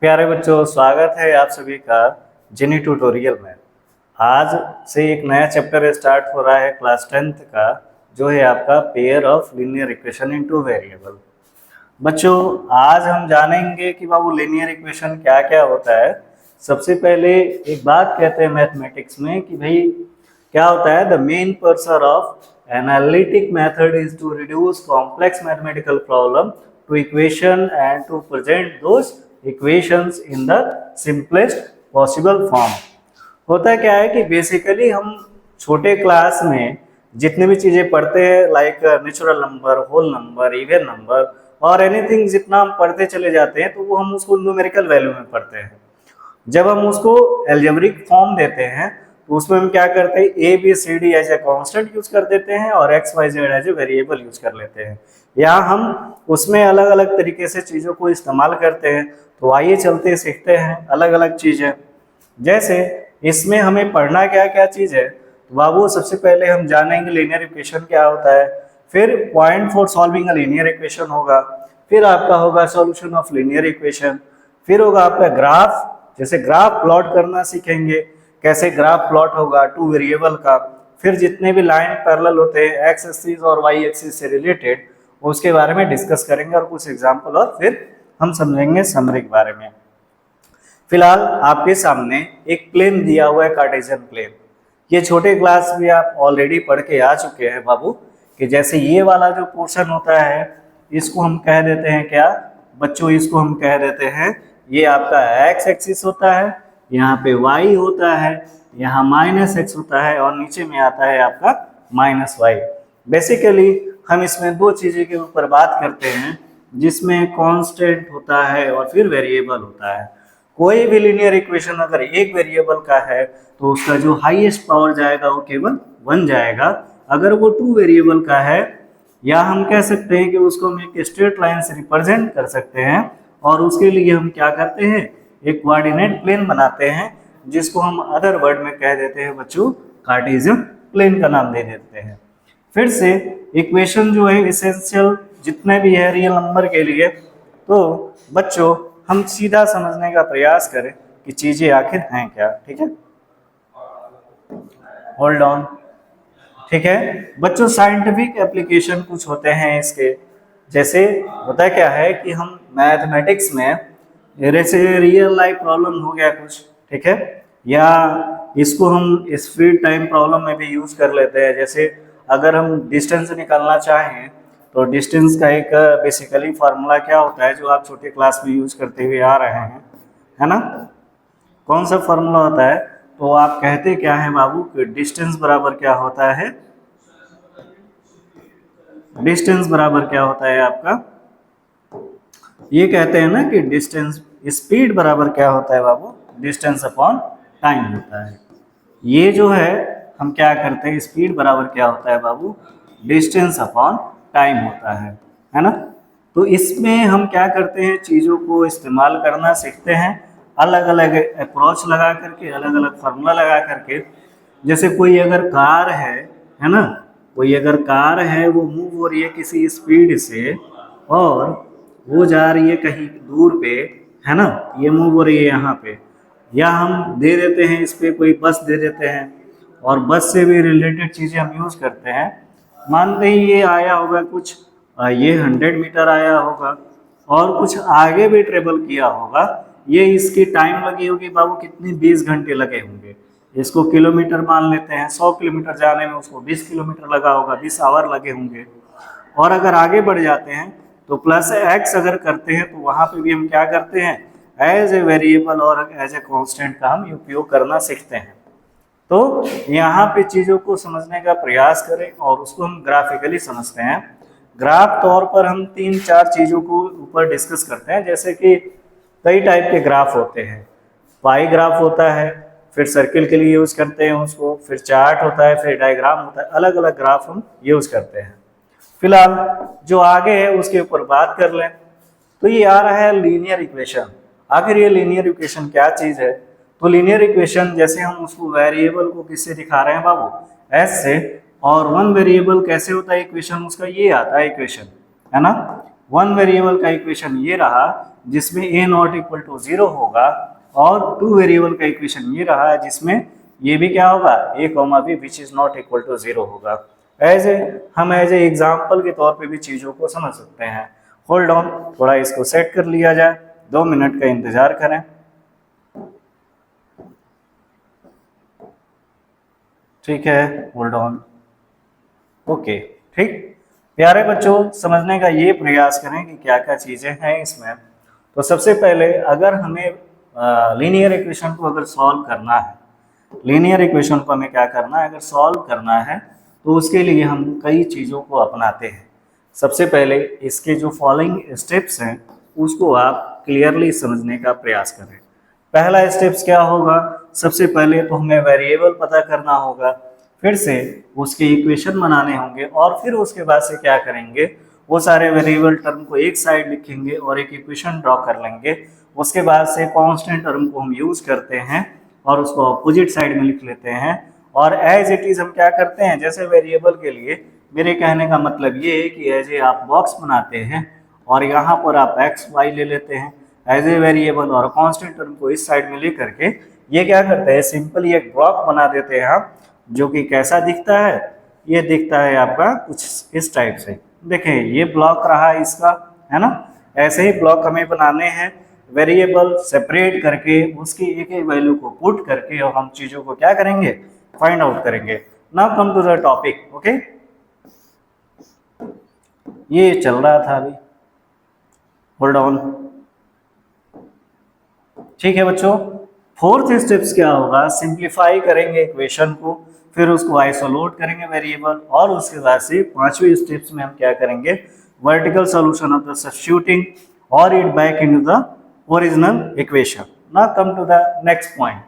प्यारे बच्चों, स्वागत है आप सभी का जिनी ट्यूटोरियल में। आज से एक नया चैप्टर स्टार्ट हो रहा है क्लास 10th का, जो है आपका pair of linear equation into variable. बच्चों, आज हम जानेंगे कि बाबू लीनियर इक्वेशन क्या क्या होता है। सबसे पहले एक बात कहते हैं मैथमेटिक्स में कि भाई क्या होता है, the main purpose of analytic method is to reduce complex mathematical problem to equation and to present those equations in the simplest possible form. होता क्या है कि बेसिकली हम छोटे क्लास में जितने भी चीज़ें पढ़ते हैं, like natural number, whole number, even number और एनीथिंग, जितना हम पढ़ते चले जाते हैं तो वो हम उसको न्यूमेरिकल वैल्यू में पढ़ते हैं। जब हम उसको एल्जेब्रिक फॉर्म देते हैं तो उसमें हम क्या करते हैं, A B C D as a constant use कर देते हैं और X Y Z as a variable use कर लेते हैं, या हम उसमें अलग अलग तरीके से चीज़ों को इस्तेमाल करते हैं। तो आइए चलते सीखते हैं अलग अलग चीज़ें। जैसे इसमें हमें पढ़ना क्या क्या चीज़ है, तो बाबू सबसे पहले हम जानेंगे लीनियर इक्वेशन क्या होता है, फिर point for solving a linear equation होगा, फिर आपका होगा सॉल्यूशन ऑफ लीनियर इक्वेशन, फिर होगा आपका ग्राफ, जैसे ग्राफ प्लॉट करना सीखेंगे, कैसे ग्राफ प्लॉट होगा टू वेरिएबल का, फिर जितने भी लाइन पैरेलल होते हैं एक्स एक्सिस और वाई एक्सिस से रिलेटेड उसके बारे में डिस्कस करेंगे और कुछ एग्जाम्पल, और फिर हम समझेंगे समरी के बारे में। फिलहाल आपके सामने एक प्लेन दिया हुआ है, कार्टेशियन प्लेन। ये छोटे क्लास में आप ऑलरेडी पढ़ के आ चुके हैं बाबू, कि जैसे ये वाला जो पोर्शन होता है इसको हम कह देते हैं क्या बच्चों, इसको हम कह देते हैं, ये आपका एक्स एक्सिस होता है, यहाँ पे वाई होता है, यहाँ माइनस एक्स होता है और नीचे में आता है आपका माइनस वाई। बेसिकली हम इसमें दो चीज़ें के ऊपर बात करते हैं, जिसमें कांस्टेंट होता है और फिर वेरिएबल होता है। कोई भी लीनियर इक्वेशन अगर एक वेरिएबल का है तो उसका जो हाईएस्ट पावर जाएगा वो केवल 1 जाएगा। अगर वो 2 वेरिएबल का है, या हम कह सकते हैं कि उसको हम एक स्ट्रेट लाइन से रिप्रेजेंट कर सकते हैं, और उसके लिए हम क्या करते हैं, एक कोऑर्डिनेट प्लेन बनाते हैं, जिसको हम अदर वर्ड में कह देते हैं बच्चों कार्टेशियन प्लेन का नाम दे देते हैं। फिर से इक्वेशन जो है इसेंशियल जितने भी है रियल नंबर के लिए, तो बच्चों हम सीधा समझने का प्रयास करें कि चीजें आखिर हैं क्या। ठीक है, होल्ड ऑन। ठीक है बच्चों, साइंटिफिक एप्लीकेशन कुछ होते हैं इसके। जैसे होता क्या है कि हम मैथमेटिक्स में जैसे रियल लाइफ प्रॉब्लम हो गया कुछ, ठीक है, या इसको हम स्पीड टाइम प्रॉब्लम में भी यूज कर लेते हैं। जैसे अगर हम डिस्टेंस निकालना चाहें तो डिस्टेंस का एक बेसिकली फार्मूला क्या होता है, जो आप छोटे क्लास में यूज करते हुए आ रहे हैं, है ना, कौन सा फार्मूला होता है, तो आप कहते क्या है बाबू कि डिस्टेंस बराबर क्या होता है, डिस्टेंस बराबर क्या होता है आपका, ये कहते हैं ना कि डिस्टेंस, स्पीड बराबर क्या होता है बाबू, डिस्टेंस अपॉन टाइम होता है। ये जो है हम क्या करते हैं, स्पीड बराबर क्या होता है बाबू, डिस्टेंस अपॉन टाइम होता है ना। तो इसमें हम क्या करते हैं, चीज़ों को इस्तेमाल करना सीखते हैं, अलग अलग अप्रोच लगा करके, अलग अलग फार्मूला लगा करके। जैसे कोई अगर कार है ना, कोई अगर कार है वो मूव हो रही है किसी स्पीड से और वो जा रही है कहीं दूर पे, है ना, ये मूव हो रही है यहाँ पे, या हम दे देते हैं इस पे कोई बस दे देते हैं और बस से भी रिलेटेड चीज़ें हम यूज़ करते हैं। मानते ही ये आया होगा कुछ, ये 100 मीटर आया होगा और कुछ आगे भी ट्रेवल किया होगा, ये इसकी टाइम लगी होगी बाबू कितनी, 20 घंटे लगे होंगे। इसको किलोमीटर मान लेते हैं, 100 किलोमीटर जाने में उसको 20 किलोमीटर लगा होगा, 20 आवर लगे होंगे। और अगर आगे बढ़ जाते हैं तो प्लस एक्स अगर करते हैं तो वहाँ पे भी हम क्या करते हैं, एज ए वेरिएबल और एज ए कांस्टेंट का हम उपयोग करना सीखते हैं। तो यहाँ पे चीज़ों को समझने का प्रयास करें और उसको हम ग्राफिकली समझते हैं। ग्राफ तौर पर हम 3-4 चीज़ों को ऊपर डिस्कस करते हैं, जैसे कि कई टाइप के ग्राफ होते हैं। पाई ग्राफ होता है, फिर सर्किल के लिए यूज़ करते हैं उसको, फिर चार्ट होता है, फिर डायग्राम होता है, अलग अलग ग्राफ हम यूज़ करते हैं। फिलहाल जो आगे है उसके ऊपर बात कर लें, तो ये आ रहा है लीनियर इक्वेशन। आखिर ये लीनियर इक्वेशन क्या चीज़ है, तो लीनियर इक्वेशन जैसे हम उसको वेरिएबल को किससे दिखा रहे हैं बाबू, एस से, और वन वेरिएबल कैसे होता है इक्वेशन उसका, ये आता है इक्वेशन, है ना। वन वेरिएबल का इक्वेशन ये रहा जिसमें ए नॉट इक्वल टू 0 होगा, और टू वेरिएबल का इक्वेशन ये रहा जिसमें ये भी क्या होगा, A comma B which is not equal to 0 होगा। हम एज ए एग्जाम्पल के तौर पे भी चीज़ों को समझ सकते हैं। होल्ड ऑन, थोड़ा इसको सेट कर लिया जाए, 2 मिनट का इंतजार करें। ठीक है, होल्ड ऑन। ओके, ठीक। प्यारे बच्चों, समझने का ये प्रयास करें कि क्या क्या चीज़ें हैं इसमें। तो सबसे पहले अगर हमें लीनियर इक्वेशन को अगर सॉल्व करना है, लीनियर इक्वेशन को हमें क्या करना है, अगर सॉल्व करना है तो उसके लिए हम कई चीज़ों को अपनाते हैं। सबसे पहले इसके जो फॉलोइंग स्टेप्स हैं उसको आप क्लियरली समझने का प्रयास करें। पहला स्टेप्स क्या होगा, सबसे पहले तो हमें वेरिएबल पता करना होगा, फिर से उसके इक्वेशन बनाने होंगे, और फिर उसके बाद से क्या करेंगे, वो सारे वेरिएबल टर्म को एक साइड लिखेंगे और एक इक्वेशन ड्रॉ कर लेंगे। उसके बाद से कांस्टेंट टर्म को हम यूज करते हैं और उसको अपोजिट साइड में लिख लेते हैं, और एज इट इज हम क्या करते हैं, जैसे वेरिएबल के लिए मेरे कहने का मतलब ये है कि एज ए आप बॉक्स बनाते हैं और यहाँ पर आप एक्स वाई ले लेते हैं एज ए वेरिएबल, और कांस्टेंट टर्म को इस साइड में ले करके ये क्या करते हैं, सिंपली एक ब्लॉक बना देते हैं हम, जो कि कैसा दिखता है, ये दिखता है आपका कुछ इस टाइप से। देखें, ये ब्लॉक रहा इसका, है ना। ऐसे ही ब्लॉक हमें बनाने हैं, वेरिएबल सेपरेट करके उसकी एक एक वैल्यू को पुट करके, और हम चीज़ों को क्या करेंगे, फाइंड आउट करेंगे। Now come to the topic. Okay, ये चल रहा था अभी, होल्ड ऑन। ठीक है बच्चों, फोर्थ स्टेप्स क्या होगा, सिंप्लीफाई करेंगे इक्वेशन को, फिर उसको आइसोलेट करेंगे वेरिएबल, और उसके बाद से पांचवें स्टेप्स में हम क्या करेंगे, vertical solution of the substituting और it back into the original equation. Now come to the next point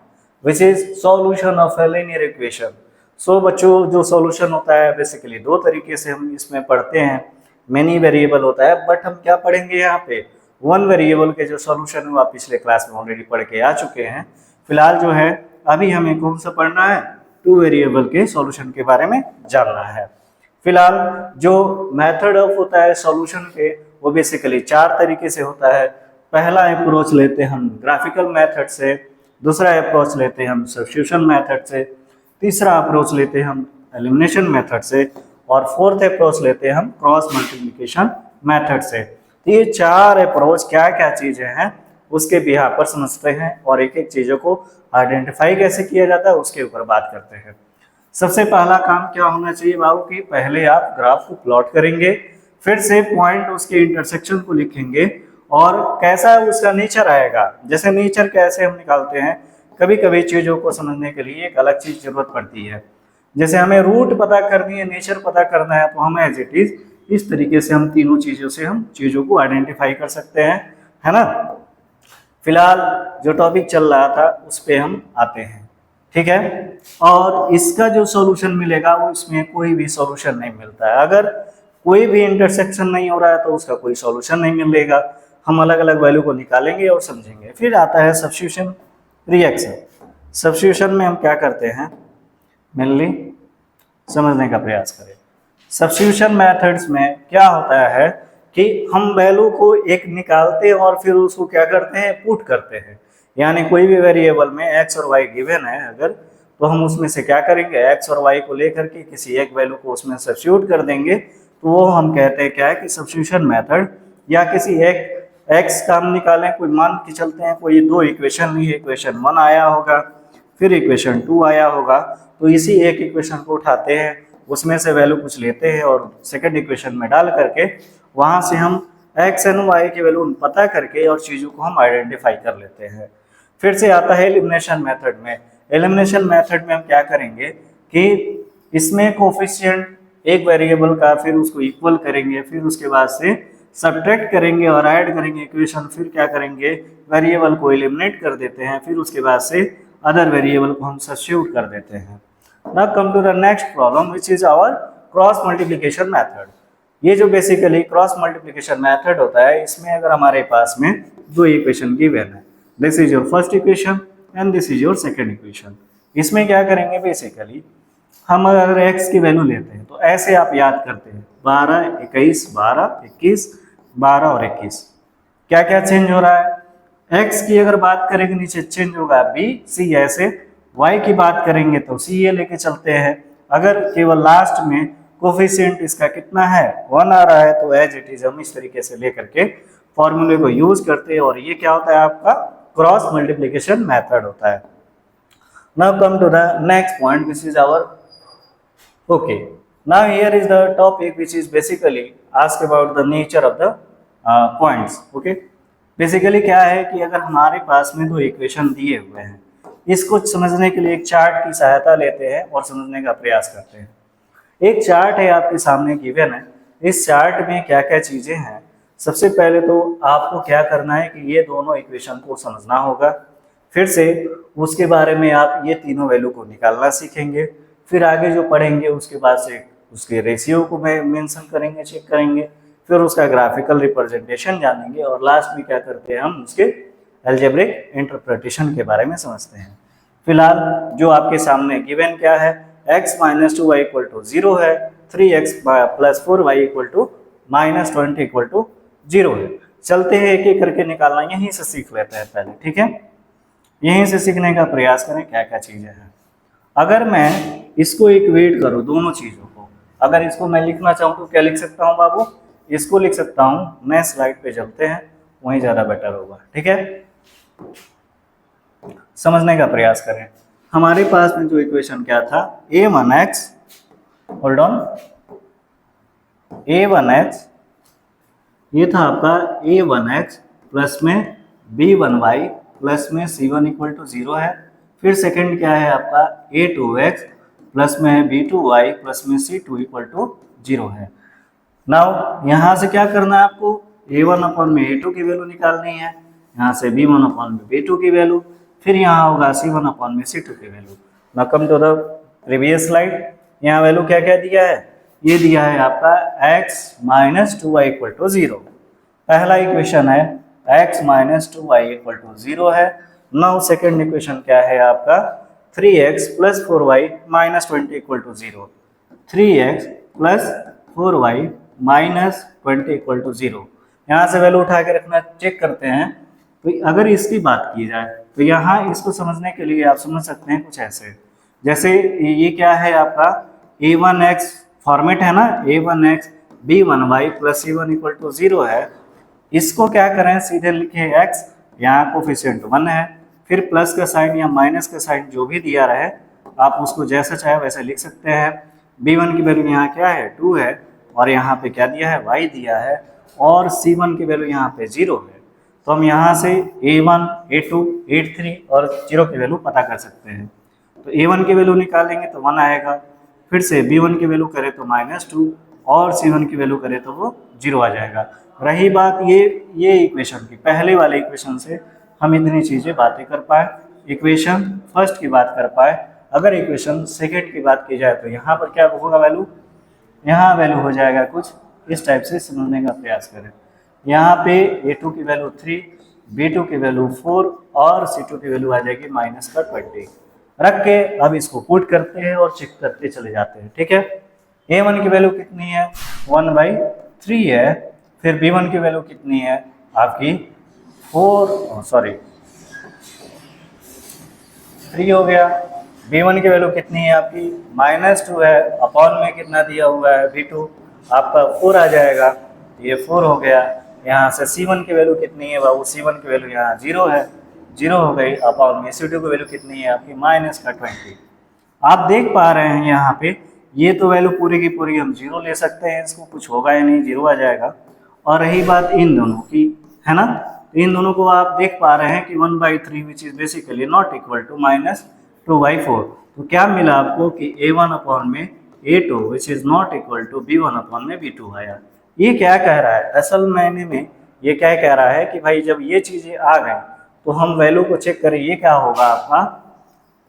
which is solution of a linear equation. So बच्चों, जो सॉल्यूशन होता है बेसिकली दो तरीके से हम इसमें पढ़ते हैं। मेनी वेरिएबल होता है, बट हम क्या पढ़ेंगे यहाँ पे, वन वेरिएबल के जो सॉल्यूशन है वो आप पिछले क्लास में ऑलरेडी पढ़ के आ चुके हैं। फिलहाल जो है अभी हमें कौन सा पढ़ना है, टू वेरिएबल के सॉल्यूशन के बारे में जानना है। फिलहाल जो मेथड ऑफ होता है सॉल्यूशन के, वो बेसिकली चार तरीके से होता है। पहला अप्रोच लेते हैं हम ग्राफिकल मेथड से, दूसरा अप्रोच लेते हैं हम सब्स्टिट्यूशन मेथड से, तीसरा अप्रोच लेते हैं हम एलिमिनेशन मेथड से, और फोर्थ अप्रोच लेते हैं हम क्रॉस मल्टीप्लिकेशन मेथड से। तो ये चार अप्रोच क्या क्या चीजें हैं उसके बिहार पर समझते हैं, और एक एक चीजों को आइडेंटिफाई कैसे किया जाता है उसके ऊपर बात करते हैं। सबसे पहला काम क्या होना चाहिए बाबू कि पहले आप ग्राफ को प्लॉट करेंगे, फिर से पॉइंट उसके इंटरसेक्शन को लिखेंगे, और कैसा उसका नेचर आएगा। जैसे नेचर कैसे हम निकालते हैं, कभी कभी चीजों को समझने के लिए एक अलग चीज जरूरत पड़ती है। जैसे हमें रूट पता करनी है, नेचर पता करना है, तो हम एज इट इज इस तरीके से हम तीनों चीजों से हम चीजों को आइडेंटिफाई कर सकते हैं, है ना। फिलहाल जो टॉपिक चल रहा था उस पे हम आते हैं, ठीक है। और इसका जो सॉल्यूशन मिलेगा वो इसमें कोई भी सॉल्यूशन नहीं मिलता है। अगर कोई भी इंटरसेक्शन नहीं हो रहा है तो उसका कोई सॉल्यूशन नहीं मिलेगा। हम अलग अलग वैल्यू को निकालेंगे और समझेंगे। फिर आता है सब्स्टिट्यूशन रिएक्शन। सब्स्टिट्यूशन में हम क्या करते हैं, मेनली समझने का प्रयास करें। सब्स्टिट्यूशन मेथड्स में क्या होता है कि हम वैल्यू को एक निकालते हैं और फिर उसको क्या करते हैं, पुट करते हैं। यानी कोई भी वेरिएबल में x और y गिवन है अगर, तो हम उसमें से क्या करेंगे, x और y को लेकर के किसी एक वैल्यू को उसमें सब्स्टिट्यूट कर देंगे, तो वो हम कहते हैं क्या है कि सब्स्टिट्यूशन मेथड। या किसी एक x का हम निकालें, कोई मान के चलते हैं कोई दो इक्वेशन ली, इक्वेशन 1 आया होगा, फिर इक्वेशन 2 आया होगा, तो इसी एक इक्वेशन को उठाते हैं, उसमें से वैल्यू कुछ लेते हैं और सेकंड इक्वेशन में डाल करके वहां से हम x एंड y की वैल्यू पता करके और चीज़ों को हम आइडेंटिफाई कर लेते हैं। फिर से आता है एलिमिनेशन मेथड में। एलिमिनेशन मेथड में हम क्या करेंगे कि इसमें कोफिशिएंट एक वेरिएबल का, फिर उसको इक्वल करेंगे, फिर उसके बाद से सब्ट्रैक्ट करेंगे और ऐड करेंगे इक्वेशन, फिर क्या करेंगे, वेरिएबल को एलिमिनेट कर देते हैं, फिर उसके बाद से अदर वेरिएबल को हम सब्स्टिट्यूट कर देते हैं। Now come to the next problem which is our cross multiplication method। ये जो बेसिकली क्रॉस मल्टीप्लिकेशन मेथड होता है, इसमें अगर हमारे पास में दो इक्वेशन गिवन है, this is your first equation and this is your second equation. इसमें क्या करेंगे, बेसिकली हम अगर x की वैल्यू लेते हैं तो ऐसे आप याद करते हैं 12, 21, 12, 21, 12 और 21। क्या क्या चेंज हो रहा है? x की अगर बात करेंगे नीचे चेंज होगा b c ऐसे, y की बात करेंगे तो c ये लेके चलते हैं। अगर केवल लास्ट में कोफिशिएंट इसका कितना है 1 आ रहा है तो एज इट इज हम इस तरीके से लेकर के फॉर्मूले को यूज करते हैं, और ये क्या होता है आपका क्रॉस मल्टीप्लिकेशन मेथड होता है। Now come to the next point which is our okay, now here is the topic which is basically ask about the nature of the points. okay, basically क्या है कि अगर हमारे पास में दो इक्वेशन दिए हुए हैं, इसको समझने के लिए एक चार्ट की सहायता लेते हैं और समझने का प्रयास करते हैं। एक चार्ट है आपके सामने गिवन है, इस चार्ट में क्या क्या चीजें हैं। सबसे पहले तो आपको क्या करना है कि ये दोनों इक्वेशन को समझना होगा, फिर से उसके बारे में आप ये तीनों वैल्यू को निकालना सीखेंगे, फिर आगे जो पढ़ेंगे उसके बाद से उसके रेशियो को मेंशन करेंगे, चेक करेंगे, फिर उसका ग्राफिकल रिप्रेजेंटेशन जानेंगे, और लास्ट में क्या करते हैं हम उसके अलजेब्रिक इंटरप्रिटेशन के बारे में समझते हैं। फिलहाल जो आपके सामने गिवन क्या है, x minus 2y equal to 0 है, 3x plus 4y equal to minus 20 equal to 0 है। चलते हैं एक एक करके निकालना, यहीं से सीख लेते हैं पहले, ठीक है, यहीं से सीखने का प्रयास करें क्या क्या चीजें हैं। अगर मैं इसको इक्वेट करूं दोनों चीजों को, अगर इसको मैं लिखना चाहूं तो क्या लिख सकता हूं बाबू, इसको लिख सकता हूं। मैं स्लाइड पे चलते हैं, वहीं ज्यादा बेटर होगा, ठीक है, समझने का प्रयास करें। हमारे पास में जो इक्वेशन क्या था, a1x, होल्ड ऑन, a1x ये था आपका a1x प्लस में b1y प्लस में c1 इक्वल टू 0 है। फिर सेकंड क्या है आपका a2x प्लस में b2y प्लस में c2 इक्वल टू 0 है। नाउ यहाँ से क्या करना है आपको, a1 अपॉन में a2 की वैल्यू निकालनी है, यहाँ से b1 अपॉन में b2 की वैल्यू, फिर यहाँ होगा c1 अपॉन में c2 की value. Now come to the previous slide, यहाँ वैल्यू क्या क्या दिया है, ये दिया है आपका x minus 2y equal to 0। पहला इक्वेशन है x minus 2y equal to 0 है। नाउ सेकेंड इक्वेशन क्या है आपका 3x plus 4y minus 20 equal to 0, 3x plus 4y minus 20 equal to 0। यहाँ से वैल्यू उठा के रखना, चेक करते हैं। तो अगर इसकी बात की जाए तो यहाँ इसको समझने के लिए आप समझ सकते हैं कुछ ऐसे, जैसे ये क्या है आपका a1x फॉर्मेट है ना, a1x b1y plus c1 equal to 0 है। इसको क्या करें, सीधे लिखे x, यहाँ कोफिशिएंट 1 है, फिर प्लस का साइन या माइनस का साइन जो भी दिया रहे आप उसको जैसा चाहे वैसे लिख सकते हैं। b1 की वैल्यू यहाँ क्या है 2 है, और यहाँ पे क्या दिया है y दिया है, और c1 की वैल्यू यहाँ पे 0 है। तो हम यहाँ से a1, a2, a3 और 0 की वैल्यू पता कर सकते हैं। तो a1 की वैल्यू निकालेंगे तो 1 आएगा, फिर से b1 की वैल्यू करें तो -2, और c1 की वैल्यू करें तो वो 0 आ जाएगा। रही बात ये इक्वेशन की, पहले वाले इक्वेशन से हम इतनी चीज़ें बातें कर पाए, इक्वेशन फर्स्ट की बात कर पाए। अगर इक्वेशन सेकेंड की बात की जाए तो यहाँ पर क्या होगा वैल्यू, यहाँ वैल्यू हो जाएगा कुछ इस टाइप से, समझने का प्रयास करें। यहाँ पे a2 की वैल्यू 3, b2 की वैल्यू 4 और c2 की वैल्यू आ जाएगी -20 रख के अब इसको पुट करते हैं और चेक करते चले जाते हैं, ठीक है। a1 की वैल्यू कितनी है 1/3 है, फिर b1 की वैल्यू कितनी है आपकी 3 हो गया, b1 की वैल्यू कितनी है आपकी -2 है, अपॉन में कितना दिया हुआ है b2 आपका 4 आ जाएगा, ये 4 हो गया। यहाँ से c1 की वैल्यू कितनी है बाबू, c1 की वैल्यू यहाँ 0 है, 0 हो गई, अपॉन में c2 की वैल्यू कितनी है आपकी -20। आप देख पा रहे हैं यहाँ पे ये तो वैल्यू पूरी की पूरी हम 0 ले सकते हैं, इसको कुछ होगा या नहीं, 0 आ जाएगा। और रही बात इन दोनों की, है ना, तो इन दोनों को आप देख पा रहे हैं कि 1/3 which is basically not equal to -2/4। तो क्या मिला आपको कि a1 अपॉन में a2 which is not equal to b1 upon में b2 आया। ये क्या कह रहा है, असल मायने में ये क्या कह रहा है कि भाई जब ये चीज़ें आ गई तो हम वैल्यू को चेक करें, ये क्या होगा आपका,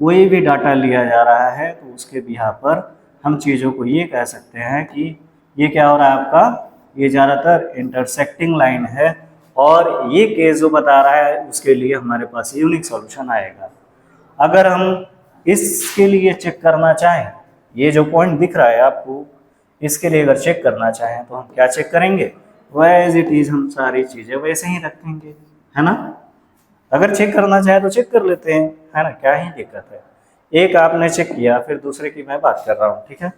कोई भी डाटा लिया जा रहा है तो उसके बिहार पर हम चीज़ों को ये कह सकते हैं कि ये क्या हो रहा है आपका, ये ज़्यादातर इंटरसेक्टिंग लाइन है, और ये केस जो बता रहा है उसके लिए हमारे पास यूनिक सॉल्यूशन आएगा। अगर हम इसके लिए चेक करना चाहें, ये जो पॉइंट दिख रहा है आपको, इसके लिए अगर चेक करना चाहें तो हम क्या चेक करेंगे, एज इट इज हम सारी चीजें वैसे ही रखेंगे, है ना। अगर चेक करना चाहे तो चेक कर लेते हैं, है ना, क्या ही दिक्कत है। एक आपने चेक किया, फिर दूसरे की मैं बात कर रहा हूँ, ठीक है।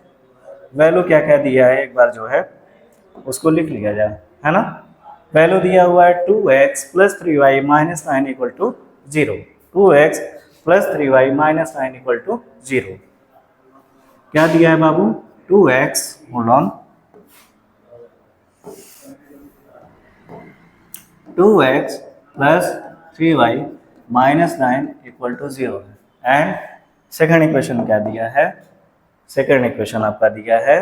वैल्यू क्या क्या दिया है एक बार जो है उसको लिख लिया जाए, है ना। वैल्यू दिया हुआ है 2x plus 3y minus 9 equal to 0। 2x plus 3y minus 9 equal to 0। क्या दिया है बाबू? 2x, hold on, 2x plus 3y minus 9 equal to 0 है। एंड सेकेंड इक्वेशन क्या दिया है? सेकेंड इक्वेशन आपका दिया है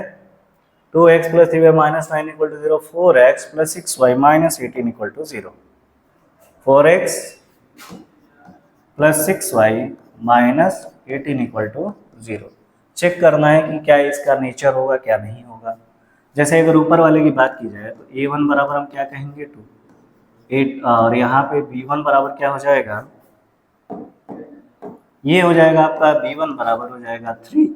2x plus 3y minus 9 equal to 0, 4x plus 6y minus 18 equal to 0। 4x plus 6y minus 18 equal to 0। Check करना है कि क्या इसका नेचर होगा क्या नहीं होगा। जैसे अगर ऊपर वाले की बात की जाए तो a1 बराबर हम क्या कहेंगे 2, 8, और यहाँ पे b1 बराबर क्या हो जाएगा, ये हो जाएगा आपका b1 बराबर हो जाएगा 3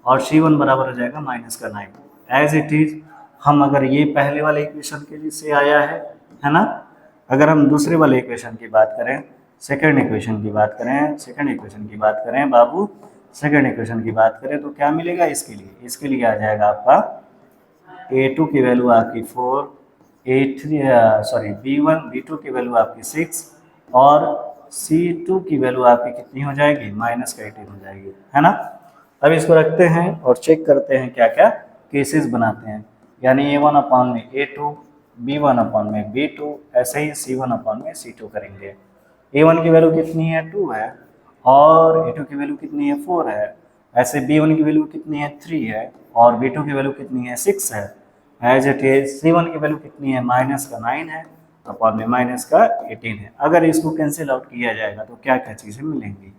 और c1 बराबर हो जाएगा माइनस का 9। एज इट इज हम अगर ये पहले वाले इक्वेशन के लिए से आया है ना। अगर हम दूसरे वाले इक्वेशन की बात करें, सेकंड इक्वेशन की बात करें, सेकंड इक्वेशन की बात करें बाबू, सेकंड इक्वेशन की बात करें तो क्या मिलेगा इसके लिए आ जाएगा आपका a2 की वैल्यू आपकी 4, b1 b2 की वैल्यू आपकी 6 और c2 की वैल्यू आपकी कितनी हो जाएगी, माइनस का 18 हो जाएगी, है ना। अब इसको रखते हैं और चेक करते हैं क्या क्या केसेस बनाते हैं। यानी a1 अपॉन में a2, b1 अपॉन में b2, ऐसे ही c1 अपॉन में c2 करेंगे। a1 की वैल्यू कितनी है 2 है और a2 की वैल्यू कितनी है 4 है। ऐसे b1 की वैल्यू कितनी है 3 है और b2 की वैल्यू कितनी है 6 है। एज इट इज c1 की वैल्यू कितनी है, माइनस का 9 है अपॉन में माइनस का 18 है। अगर इसको कैंसिल आउट किया जाएगा तो क्या क्या चीज़ें मिलेंगी।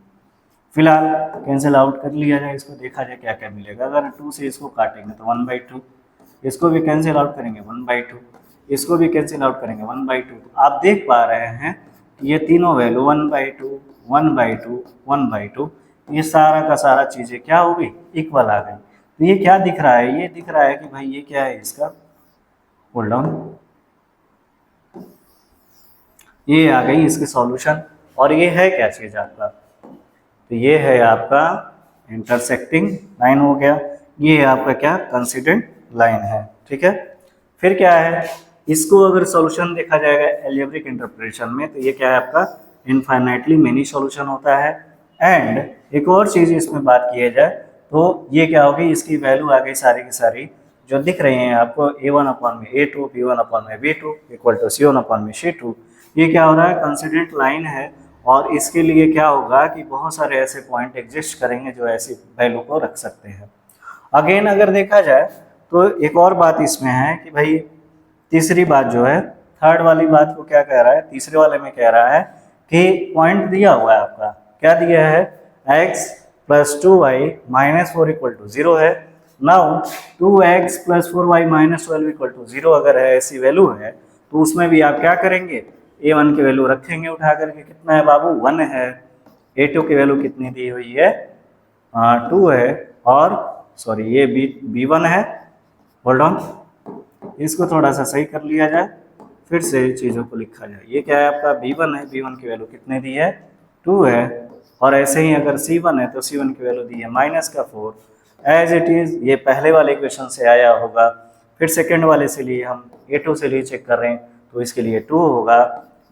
फिलहाल कैंसिल आउट कर लिया जाए, इसको देखा जाए क्या क्या मिलेगा। अगर 2 से इसको काटेंगे तो 1/2, इसको भी कैंसिल आउट करेंगे 1/2, इसको भी कैंसिल आउट करेंगे 1/2। तो आप देख पा रहे हैं कि ये तीनों वैल्यू 1/2 1/2 1/2, ये सारा का सारा चीज़ें क्या हो गई, इक्वल आ गई। तो ये क्या दिख रहा है, ये दिख रहा है कि भाई ये क्या है इसका, होल्ड ऑन, ये आ गई इसकी सॉल्यूशन। और ये है क्या चीज़ आपका, तो ये है आपका इंटरसेक्टिंग लाइन हो गया, ये आपका क्या कंसिडेंट लाइन है, ठीक है। फिर क्या है, इसको अगर सॉल्यूशन देखा जाएगा एल्जेब्रिक इंटरप्रिटेशन में तो ये क्या है आपका इनफाइनाइटली मेनी सॉल्यूशन होता है। एंड एक और चीज़ इसमें बात की जाए तो ये क्या होगी, इसकी वैल्यू आ गई सारी की सारी जो दिख रही हैं आपको a1 अपॉन में a2, b1 अपॉन में b2 equal to c1 upon में c2। ये क्या हो रहा है, कंसिडेंट लाइन है और इसके लिए क्या होगा कि बहुत सारे ऐसे पॉइंट एग्जिस्ट करेंगे जो ऐसी वैल्यू को रख सकते हैं। अगेन अगर देखा जाए तो एक और बात इसमें है कि भाई तीसरी बात जो है, थर्ड वाली बात को क्या कह रहा है, तीसरे वाले में कह रहा है कि पॉइंट दिया हुआ है आपका, क्या दिया है, x plus 2y minus 4 equal to 0 है। Now 2x plus 4y minus 12 equal to 0 अगर है, ऐसी वैल्यू है तो उसमें भी आप क्या करेंगे, a1 की वैल्यू रखेंगे उठा करके, कितना है बाबू 1 है। a2 की वैल्यू कितनी दी हुई है 2 है और सॉरी ये b1 है, होल्ड ऑन, इसको थोड़ा सा सही कर लिया जाए फिर से चीज़ों को लिखा जाए। ये क्या है आपका b1 है, b1 की वैल्यू कितने दी है 2 है और ऐसे ही अगर c1 है तो c1 की वैल्यू दी है माइनस का 4। एज इट इज़ ये पहले वाले इक्वेशन से आया होगा। फिर सेकेंड वाले से लिए हम a2 से लिए चेक कर रहे हैं तो इसके लिए 2 होगा,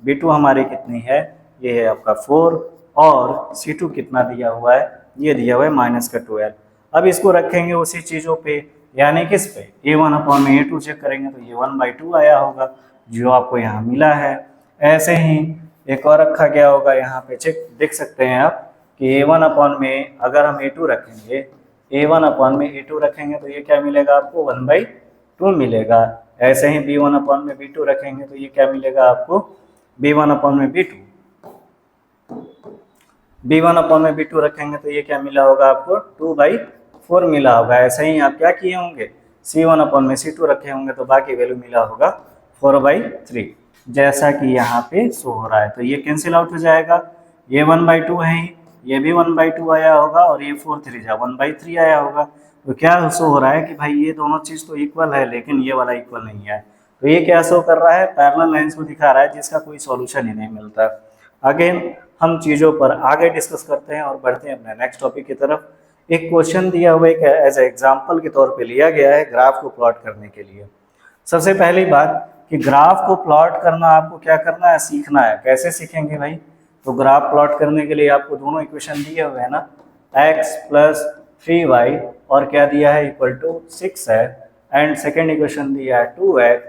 b2 हमारी कितनी है, ये है आपका 4 और c2 कितना दिया हुआ है, ये दिया हुआ है माइनस का 12। अब इसको रखेंगे उसी चीज़ों पे, यानी किस पे, a1 अपॉन में a2 चेक करेंगे तो ये 1/2 आया होगा जो आपको यहाँ मिला है। ऐसे ही एक और रखा गया होगा यहाँ पे, चेक देख सकते हैं आप कि a1 अपॉन में अगर हम a2 रखेंगे, a1 अपॉन में a2 रखेंगे तो ये क्या मिलेगा आपको 1/2 मिलेगा। ऐसे ही b1 अपॉन में b2 रखेंगे तो ये क्या मिलेगा आपको b1 अपॉन में b2, b1 अपॉन में b2 रखेंगे तो ये क्या मिला होगा आपको 2/4 मिला होगा। ऐसे ही आप क्या किए होंगे, c1 अपॉन में c2 रखे होंगे तो बाकी वैल्यू मिला होगा 4/3 जैसा कि यहाँ पे शो हो रहा है। तो ये कैंसिल आउट हो जाएगा, ये 1/2 है ही, ये भी 1/2 आया होगा और ये 4 3 जा 1/3 आया होगा। तो क्या शो हो रहा है कि भाई ये दोनों चीज़ तो इक्वल है लेकिन ये वाला इक्वल नहीं है। तो ये क्या शो कर रहा है, पैरेलल लाइंस को दिखा रहा है जिसका कोई सॉल्यूशन ही नहीं मिलता। अगेन हम चीज़ों पर आगे डिस्कस करते हैं और बढ़ते हैं अपने नेक्स्ट टॉपिक की तरफ। एक क्वेश्चन दिया हुआ है एज एग्जाम्पल के तौर पे लिया गया है ग्राफ को प्लॉट करने के लिए। सबसे पहली बात कि ग्राफ को प्लॉट करना आपको क्या करना है, सीखना है। कैसे सीखेंगे भाई, तो ग्राफ प्लॉट करने के लिए आपको दोनों इक्वेशन दिए हुए हैं ना, x प्लस 3y और क्या दिया है इक्वल टू 6 है, एंड सेकेंड इक्वेशन दिया है 2x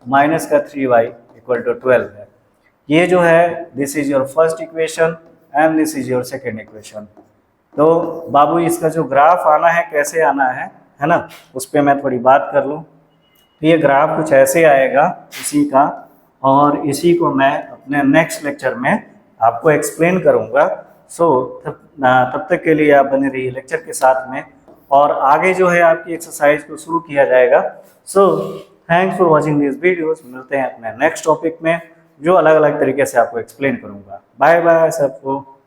माइनस का 3y इक्वल टू 12 है। ये जो है this is your first equation and this is your second equation. तो बाबू इसका जो ग्राफ आना है कैसे आना है ना, उस पर मैं थोड़ी बात कर लूँ। तो ये ग्राफ कुछ ऐसे आएगा इसी का, और इसी को मैं अपने नेक्स्ट लेक्चर में आपको एक्सप्लेन करूँगा। सो तब तक के लिए आप बने रहिए लेक्चर के साथ में, और आगे जो है आपकी एक्सरसाइज को शुरू किया जाएगा। So thanks for watching this videos. मिलते हैं अपने नेक्स्ट टॉपिक में जो अलग अलग तरीके से आपको एक्सप्लेन करूँगा। बाय बाय सबको।